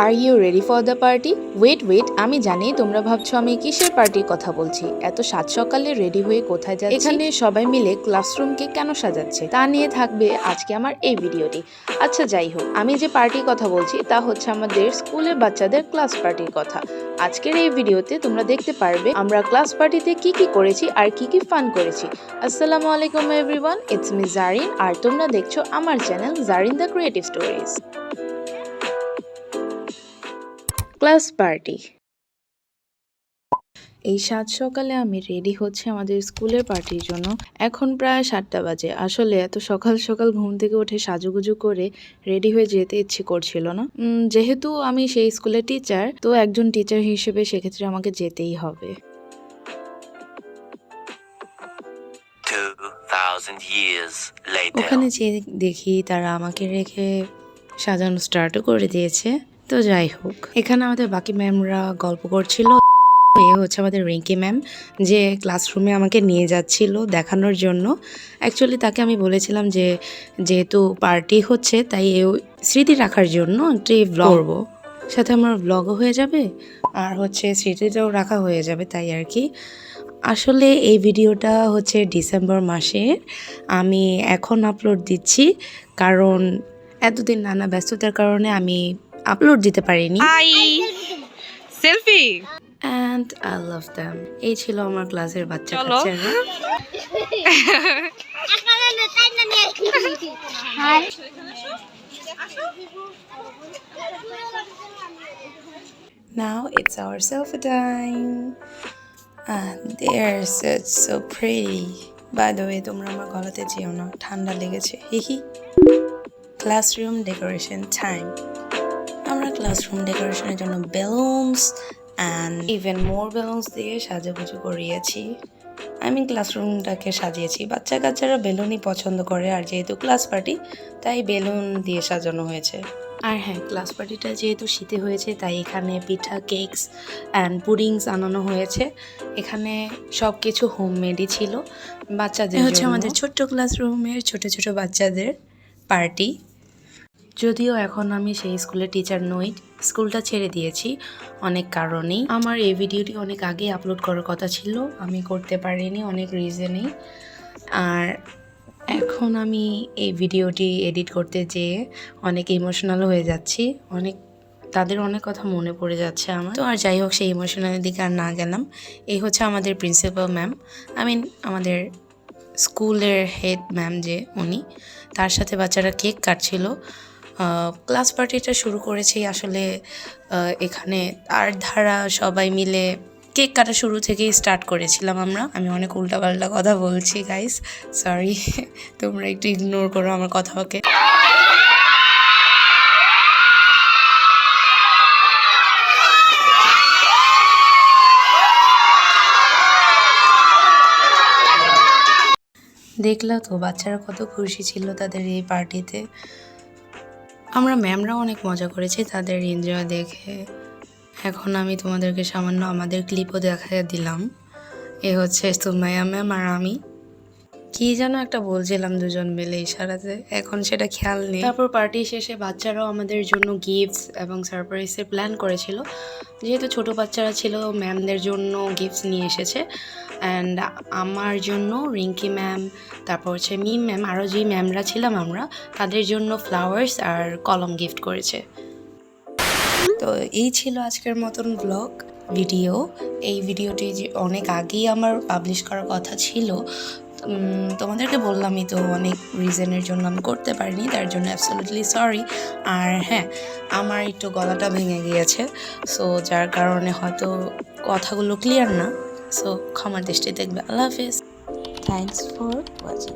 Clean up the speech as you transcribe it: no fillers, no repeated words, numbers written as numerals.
R you ready for the party? Wait আমি জানি তোমরা ভাবছো আমি কিসের পার্টির কথা বলছি। এত সাত সকালে রেডি হয়ে কোথায় যাচ্ছি? এখানে সবাই মিলে ক্লাসরুমকে কেন সাজাচ্ছে তা নিয়ে থাকবে আজকে আমার এই ভিডিওটি। আচ্ছা যাই হোক, আমি যে পার্টির কথা বলছি তা হচ্ছে আমাদের স্কুলের বাচ্চাদের ক্লাস পার্টির কথা। আজকের এই ভিডিওতে তোমরা দেখতে পারবে আমরা ক্লাস পার্টিতে কি কি করেছি আর কি কি ফান করেছি। আসসালামু আলাইকুম এভরিওয়ান, ইটস মি জারিন আর তোমরা দেখছো আমার channel Zarin the creative stories. Class party. এই সাত সকালে আমি রেডি হচ্ছে আমাদের স্কুলের পার্টির জন্য। এখন প্রায় 7টা বাজে। আসলে এত সকাল সকাল ঘুম থেকে উঠে সাজুগুজু করে রেডি হয়ে যেতে ইচ্ছে করছিল না। যেহেতু আমি সেই স্কুলের টিচার, তো একজন টিচার হিসেবে সেক্ষেত্রে আমাকে যেতেই হবে। 2000 years later. ওখানে যে দেখি তারা আমাকে রেখে সাজানো স্টার্টও করে দিয়েছে। তো যাই হোক, এখানে আমাদের বাকি ম্যামরা গল্প করছিল। এ হচ্ছে আমাদের রিঙ্কি ম্যাম, যে ক্লাসরুমে আমাকে নিয়ে যাচ্ছিল দেখানোর জন্য। অ্যাকচুয়ালি তাকে আমি বলেছিলাম যে যেহেতু পার্টি হচ্ছে তাই এই স্মৃতি রাখার জন্য একটি ব্লগ করবো, সাথে আমার ব্লগও হয়ে যাবে আর হচ্ছে স্মৃতিটাও রাখা হয়ে যাবে, তাই আর কি। আসলে এই ভিডিওটা হচ্ছে ডিসেম্বর মাসের, আমি এখন আপলোড দিচ্ছি কারণ এতদিন নানা ব্যস্ততার কারণে আমি আপলোড দিতে পারিনি। Selfie And I love them. এই ছিল আমার ক্লাসের বাচ্চা কাচ্চারা। Now it's our selfie time. They are so pretty. By the way, তোমরা আমার গলাতে যেও না, ঠান্ডা লেগেছে। হিহি। Classroom decoration time. আমরা ক্লাসরুম ডেকোরেশনের জন্য balloons and even more balloons দিয়ে সাজাগুজু করিয়েছি। আমি ক্লাসরুমটাকে সাজিয়েছি। বাচ্চা কাচ্চারা বেলুনই পছন্দ করে, আর যেহেতু ক্লাস পার্টি তাই বেলুন দিয়ে সাজানো হয়েছে। আর হ্যাঁ, ক্লাস পার্টিটা যেহেতু শীতে হয়েছে তাই এখানে পিঠা, কেকস অ্যান্ড পুডিংস আনানো হয়েছে। এখানে সব কিছু হোমমেডই ছিল বাচ্চাদের। হচ্ছে আমাদের ছোট্ট ক্লাসরুমের ছোট ছোট বাচ্চাদের পার্টি। যদিও এখন আমি সেই স্কুলের টিচার নই, স্কুলটা ছেড়ে দিয়েছি অনেক কারণেই। আমার এই ভিডিওটি অনেক আগে আপলোড করার কথা ছিল, আমি করতে পারিনি অনেক রিজনেই। আর এখন আমি এই ভিডিওটি এডিট করতে যেয়ে অনেক ইমোশনাল হয়ে যাচ্ছি, তাদের অনেক কথা মনে পড়ে যাচ্ছে আমার। তো আর যাই হোক, সেই ইমোশনালের দিকে আর না গেলাম। এই হচ্ছে আমাদের প্রিন্সিপাল ম্যাম, আমাদের স্কুলের হেড ম্যাম যে উনি, তার সাথে বাচ্চারা কেক কাটছিল। ক্লাস পার্টিটা শুরু করেছি আসলে এখানে আর ধারা সবাই মিলে কেক কাটা শুরু থেকেই স্টার্ট করেছিলাম আমি অনেক উল্টাপাল্টা কথা বলছি গাইস, সরি, তোমরা একটু ইগনোর করো আমার কথাকে। দেখলা তো বাচ্চারা কত খুশি ছিল তাদের এই পার্টিতে। আমরা ম্যামরাও অনেক মজা করেছি তাদের এনজয় দেখে। এখন আমি তোমাদেরকে সামান্য আমাদের ক্লিপও দেখায় দিলাম। এ হচ্ছে সুমাইয়া ম্যাম আর আমি কি যেন একটা বলছিলাম দুজন মিলে ইশারাতে, এখন সেটা খেয়াল নেই। তারপর পার্টি শেষে বাচ্চারাও আমাদের জন্য গিফটস এবং সারপ্রাইজের প্ল্যান করেছিল। যেহেতু ছোট বাচ্চারা ছিল, ম্যামদের জন্য গিফটস নিয়ে এসেছে। অ্যান্ড আমার জন্য রিঙ্কি ম্যাম, তারপর হচ্ছে মিম ম্যাম, আরও যে ম্যামরা ছিলাম আমরা, তাদের জন্য ফ্লাওয়ার্স আর কলম গিফট করেছে। তো এই ছিল আজকের মতন ভিডিও। এই ভিডিওটি অনেক আগেই আমার পাবলিশ করার কথা ছিল, তোমাদেরকে বললামই তো অনেক রিজনের জন্য আমি করতে পারিনি, তার জন্য অ্যাবসলিউটলি সরি। আর হ্যাঁ, আমার একটু গলাটা ভেঙে গিয়েছে, সো যার কারণে হয়তো কথাগুলো ক্লিয়ার না, সো ক্ষমার দৃষ্টি দেখবে। আল্লাহ হাফেজ, থ্যাংকস ফর ওয়াচিং।